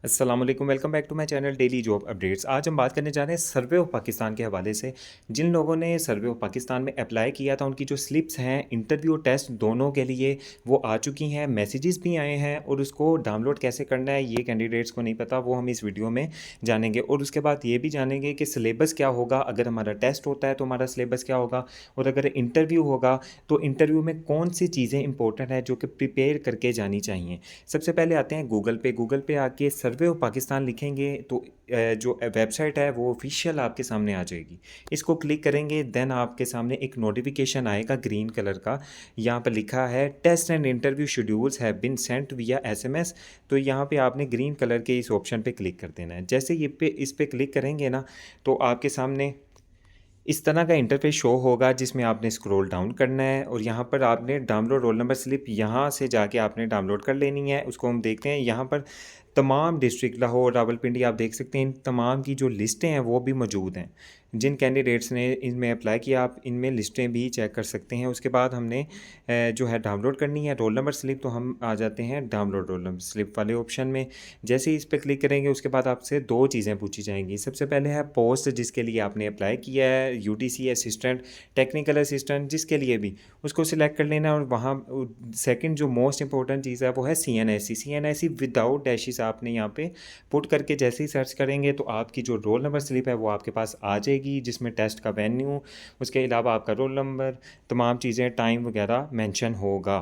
अस्सलाम वालेकुम, welcome back to my channel daily job updates. आज हम बात करने जा रहे हैं सर्वे ऑफ पाकिस्तान के हवाले से। जिन लोगों ने सर्वे ऑफ पाकिस्तान में अप्लाई किया था उनकी जो स्लिप्स हैं इंटरव्यू टेस्ट दोनों के लिए वो आ चुकी हैं, मैसेजेस भी आए हैं और उसको डाउनलोड कैसे करना है ये कैंडिडेट्स को नहीं पता, वो हम इस वीडियो में जानेंगे। और उसके बाद ये भी जानेंगे कि सिलेबस क्या होगा, अगर हमारा टेस्ट होता है तो हमारा सिलेबस क्या होगा, और अगर इंटरव्यू होगा तो इंटरव्यू में कौन सी चीज़ें इंपॉर्टेंट हैं जो कि प्रिपेयर करके जानी चाहिए। सबसे पहले आते हैं गूगल पे आके सर्वे ऑफ पाकिस्तान लिखेंगे तो जो वेबसाइट है वो ऑफिशियल आपके सामने आ जाएगी। इसको क्लिक करेंगे, देन आपके सामने एक नोटिफिकेशन आएगा ग्रीन कलर का। यहाँ पर लिखा है test and interview schedules have been sent via SMS. तो यहाँ पे आपने ग्रीन कलर के इस ऑप्शन पे क्लिक कर देना है। जैसे इस पे क्लिक करेंगे ना तो आपके सामने इस तरह का इंटरफेस शो होगा जिसमें आपने स्क्रॉल डाउन करना है और यहाँ पर आपने डाउनलोड रोल नंबर स्लिप यहाँ से जाके आपने डाउनलोड कर लेनी है। उसको हम देखते हैं, यहाँ पर तमाम डिस्ट्रिक्ट लाहौर, रावलपिंडी आप देख सकते हैं, इन तमाम की जो लिस्टें हैं वो भी मौजूद हैं। जिन कैंडिडेट्स ने इनमें अप्लाई किया आप इनमें लिस्टें भी चेक कर सकते हैं। उसके बाद हमने जो है डाउनलोड करनी है रोल नंबर स्लिप, तो हम आ जाते हैं डाउनलोड रोल नंबर स्लिप वाले ऑप्शन में। जैसे ही इस पर क्लिक करेंगे उसके बाद आपसे दो चीज़ें पूछी जाएंगी। सबसे पहले है पोस्ट जिसके लिए आपने अप्लाई किया है, यूटीसी असिस्टेंट, टेक्निकल असिस्टेंट, जिसके लिए भी उसको सिलेक्ट कर लेना। और वहाँ सेकंड जो मोस्ट इंपॉर्टेंट चीज़ है वो है C N S C without dashes. आपने यहाँ पे पुट करके जैसे ही सर्च करेंगे तो आपकी जो रोल नंबर स्लिप है वो आपके पास आ जाएगी, जिसमें टेस्ट का वेन्यू, उसके अलावा आपका रोल नंबर, तमाम चीज़ें, टाइम वगैरह मेंशन होगा।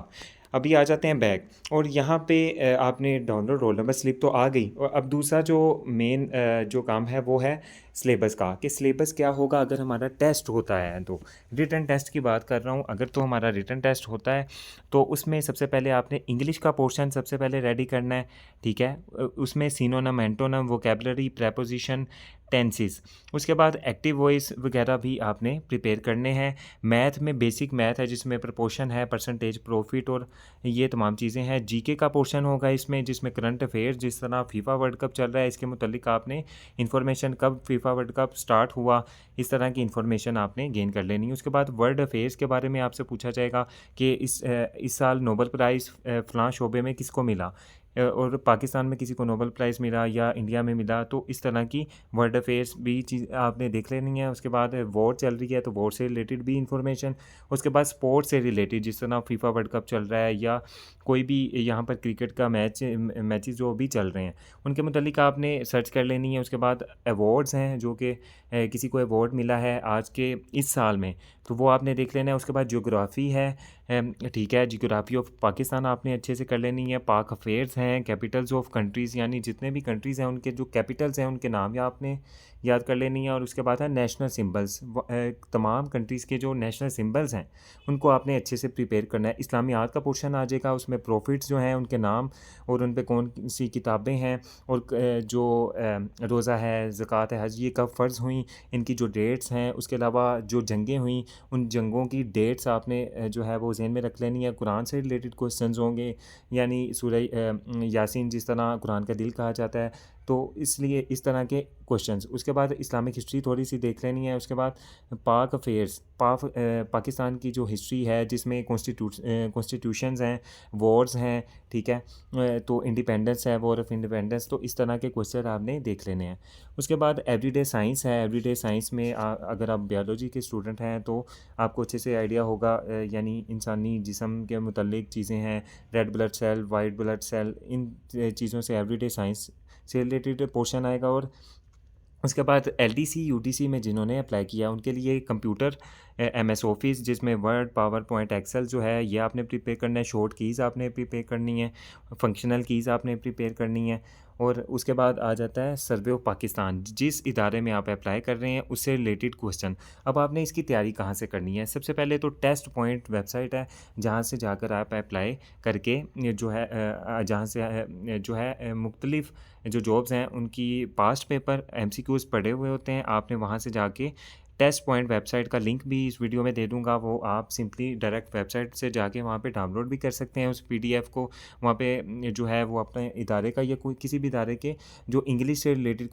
अभी आ जाते हैं बैक, और यहाँ पे आपने डाउनलोड रोल नंबर स्लिप तो आ गई। और अब दूसरा जो मेन जो काम है वो है सिलेबस का, कि सिलेबस क्या होगा अगर हमारा टेस्ट होता है। तो रिटन टेस्ट की बात कर रहा हूँ, अगर तो हमारा रिटन टेस्ट होता है तो उसमें सबसे पहले आपने इंग्लिश का पोर्शन सबसे पहले रेडी करना है, ठीक है। उसमें synonym, antonym, vocabulary, preposition, tenses, उसके बाद एक्टिव वॉइस वगैरह भी आपने प्रिपेयर करने हैं। मैथ में बेसिक मैथ है जिसमें प्रपोर्शन है, परसेंटेज, प्रॉफिट और ये तमाम चीज़ें हैं। जीके का पोर्शन होगा इसमें, जिसमें करंट अफेयर्स, जिस तरह फीफा वर्ल्ड कप चल रहा है इसके मुतालिक आपने इन्फॉर्मेशन, कब फीफा वर्ल्ड कप स्टार्ट हुआ, इस तरह की इन्फॉर्मेशन आपने गेन कर लेनी है। उसके बाद वर्ल्ड अफेयर्स के बारे में आपसे पूछा जाएगा कि इस साल नोबल प्राइज़ फ़लाँ शोबे में किसको मिला, और पाकिस्तान में किसी को नोबल प्राइज़ मिला या इंडिया में मिला, तो इस तरह की वर्ल्ड अफेयर्स भी चीज़ आपने देख लेनी है। उसके बाद वॉर चल रही है तो वॉर से रिलेटेड भी इंफॉर्मेशन। उसके बाद स्पोर्ट्स से रिलेटेड, जिस तरह फीफा वर्ल्ड कप चल रहा है या कोई भी यहाँ पर क्रिकेट का मैचेस जो भी चल रहे हैं उनके मुतालिक आपने सर्च कर लेनी है। उसके बाद अवार्ड्स हैं जो कि किसी को अवार्ड मिला है आज के इस साल में, तो वो आपने देख लेना है। उसके बाद ज्योग्राफ़ी है, ठीक है, ज्योग्राफी ऑफ पाकिस्तान आपने अच्छे से कर लेनी है। पाक अफेयर्स हैं, कैपिटल्स ऑफ कंट्रीज़, यानी जितने भी कंट्रीज़ हैं उनके जो कैपिटल्स हैं उनके नाम या आपने याद कर लेनी है। और उसके बाद है नेशनल सिंबल्स, तमाम कंट्रीज़ के जो नेशनल सिंबल्स हैं उनको आपने अच्छे से प्रिपेयर करना है। इस्लामियात का पोर्शन आ जाएगा, उसमें प्रॉफिट्स जो हैं उनके नाम और उन पे कौन सी किताबें हैं, और जो रोज़ा है, ज़कात है, हज, ये कब फ़र्ज़ हुई, इनकी जो डेट्स हैं। उसके अलावा जो जंगें हुई उन जंगों की डेट्स आपने जो है वो ज़हन में रख लेनी है। कुरान से रिलेटेड क्वेश्चंस होंगे, यानी सूरह यासीन जिस तरह कुरान का दिल कहा जाता है, तो इसलिए इस तरह के क्वेश्चंस। उसके बाद इस्लामिक हिस्ट्री थोड़ी सी देख लेनी है। उसके बाद पाक अफेयर्स, पाकिस्तान की जो हिस्ट्री है जिसमें कॉन्स्टिट्यूशंस हैं, वॉर्स हैं, ठीक है, तो इंडिपेंडेंस है, वॉर ऑफ इंडिपेंडेंस, तो इस तरह के क्वेश्चन आपने देख लेने हैं। उसके बाद एवरीडे साइंस है। एवरीडे साइंस में अगर आप बायोलॉजी के स्टूडेंट हैं तो आपको अच्छे से आइडिया होगा, यानी इंसानी जिस्म के मुतालिक चीज़ें हैं, red blood cell, white blood cell, इन चीज़ों से एवरीडे साइंस से रिलेटेड पोर्शन आएगा। और उसके बाद एलडीसी यूटीसी में जिन्होंने अप्लाई किया उनके लिए कंप्यूटर, एमएस ऑफिस जिसमें वर्ड, पावर पॉइंट, एक्सेल जो है ये आपने प्रिपेयर करना है। शॉर्ट कीज़ आपने प्रिपेयर करनी है, फंक्शनल कीज़ आपने प्रिपेयर करनी है। और उसके बाद आ जाता है सर्वे ऑफ पाकिस्तान, जिस इदारे में आप अप्लाई कर रहे हैं उससे रिलेटेड क्वेश्चन। अब आपने इसकी तैयारी कहाँ से करनी है? सबसे पहले तो टेस्ट पॉइंट वेबसाइट है, जहाँ से जाकर आप अप्लाई करके जो है जहाँ से जो है मुख्तलिफ़ जो जॉब्स हैं उनकी पास्ट पेपर एमसीक्यूज़ पड़े हुए होते हैं, आपने वहाँ से जाके टेस्ट पॉइंट वेबसाइट का लिंक भी इस वीडियो में दे दूँगा, वो आप सिंपली डायरेक्ट वेबसाइट से जाके वहाँ पे डाउनलोड भी कर सकते हैं उस पीडीएफ को। वहाँ पे जो है वो अपने इदारे का या कोई किसी भी इदारे के जो इंग्लिश से रिलेटेड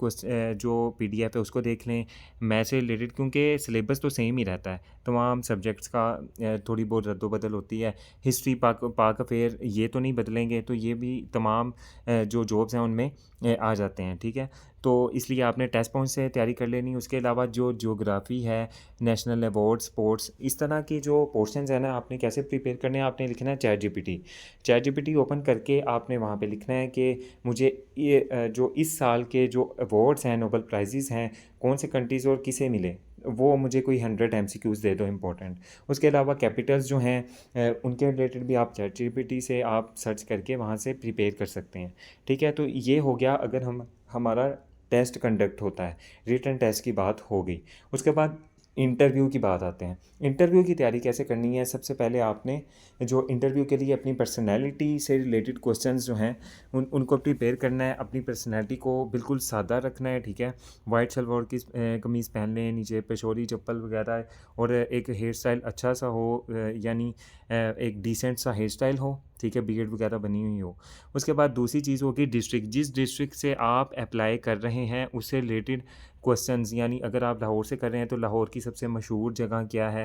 जो पीडीएफ है उसको देख लें, मैथ से रिलेटेड, क्योंकि सिलेबस तो सेम ही रहता है। तमाम सब्जेक्ट्स का थोड़ी बहुत रद्दो-बदल होती है। हिस्ट्री, पाक अफेयर ये तो नहीं बदलेंगे, तो ये भी तमाम जो जॉब्स हैं उनमें आ जाते हैं, ठीक है। तो इसलिए आपने टेस्ट पॉइंट से तैयारी कर लेनी। उसके अलावा जो ज्योग्राफ़ी है, नेशनल अवार्ड, स्पोर्ट्स, इस तरह के जो पोर्शंस हैं ना, आपने कैसे प्रिपेयर करने हैं, आपने लिखना है chat GPT. Chat GPT open करके आपने वहाँ पे लिखना है कि मुझे ये जो इस साल के जो अवार्ड्स हैं, नोबेल प्राइज़ेज़ हैं, कौन से कंट्रीज़ और किसे मिले, वो मुझे कोई 100 एमसीक्यूज़ दे दो इम्पोर्टेंट। उसके अलावा कैपिटल्स जो हैं उनके रिलेटेड भी आप चैट जीपीटी से आप सर्च करके वहाँ से प्रिपेयर कर सकते हैं, ठीक है। तो ये हो गया अगर हमारा टेस्ट कंडक्ट होता है, रिटन टेस्ट की बात हो गई। उसके बाद इंटरव्यू की बात आते हैं। इंटरव्यू की तैयारी कैसे करनी है? सबसे पहले आपने जो इंटरव्यू के लिए अपनी पर्सनैलिटी से रिलेटेड क्वेश्चंस जो हैं उनको प्रिपेयर करना है। अपनी पर्सनैलिटी को बिल्कुल सादा रखना है, ठीक है। वाइट सलवार की कमीज़ पहन लें, नीचे पेशोरी चप्पल वगैरह, और एक हेयर स्टाइल अच्छा सा हो, यानी एक डिसेंट सा हेयर स्टाइल हो, ठीक है, बियर्ड वगैरह बनी हुई हो। उसके बाद दूसरी चीज़ होगी डिस्ट्रिक्ट, जिस डिस्ट्रिक्ट से आप अप्लाई कर रहे हैं उससे रिलेटेड क्वेश्चंस, यानी अगर आप लाहौर से कर रहे हैं तो लाहौर की सबसे मशहूर जगह क्या है,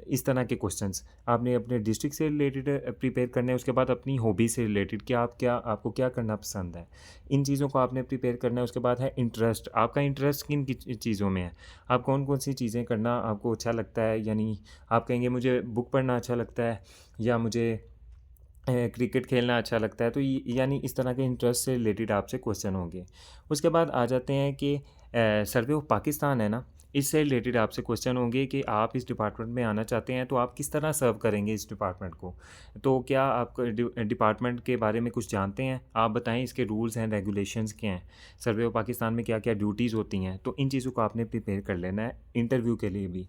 इस तरह के क्वेश्चंस आपने अपने डिस्ट्रिक्ट से रिलेटेड प्रिपेयर करने हैं। उसके बाद अपनी हॉबी से रिलेटेड कि आपको क्या करना पसंद है, इन चीज़ों को आपने प्रिपेयर करना है। उसके बाद है इंटरेस्ट, आपका इंटरेस्ट किन चीज़ों में है, आप कौन कौन सी चीज़ें करना आपको अच्छा लगता है। यानी आप कहेंगे मुझे बुक पढ़ना अच्छा लगता है, या मुझे क्रिकेट खेलना अच्छा लगता है, तो यानी इस तरह के इंटरेस्ट से रिलेटेड आपसे क्वेश्चन होंगे। उसके बाद आ जाते हैं कि सर्वे ऑफ पाकिस्तान है ना, इससे रिलेटेड आपसे क्वेश्चन होंगे कि आप इस डिपार्टमेंट में आना चाहते हैं तो आप किस तरह सर्व करेंगे इस डिपार्टमेंट को। तो क्या आप डिपार्टमेंट के बारे में कुछ जानते हैं? आप बताएं इसके रूल्स एंड रेगुलेशंस क्या हैं, सर्वे ऑफ पाकिस्तान में क्या क्या ड्यूटीज़ होती हैं। तो इन चीज़ों को आपने प्रिपेयर कर लेना है इंटरव्यू के लिए भी।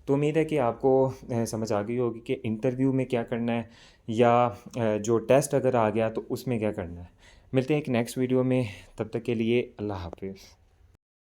तो उम्मीद है कि आपको समझ आ गई होगी कि इंटरव्यू में क्या करना है, या जो टेस्ट अगर आ गया तो उसमें क्या करना है। मिलते हैं एक नेक्स्ट वीडियो में, तब तक के लिए अल्लाह हाफ़िज़।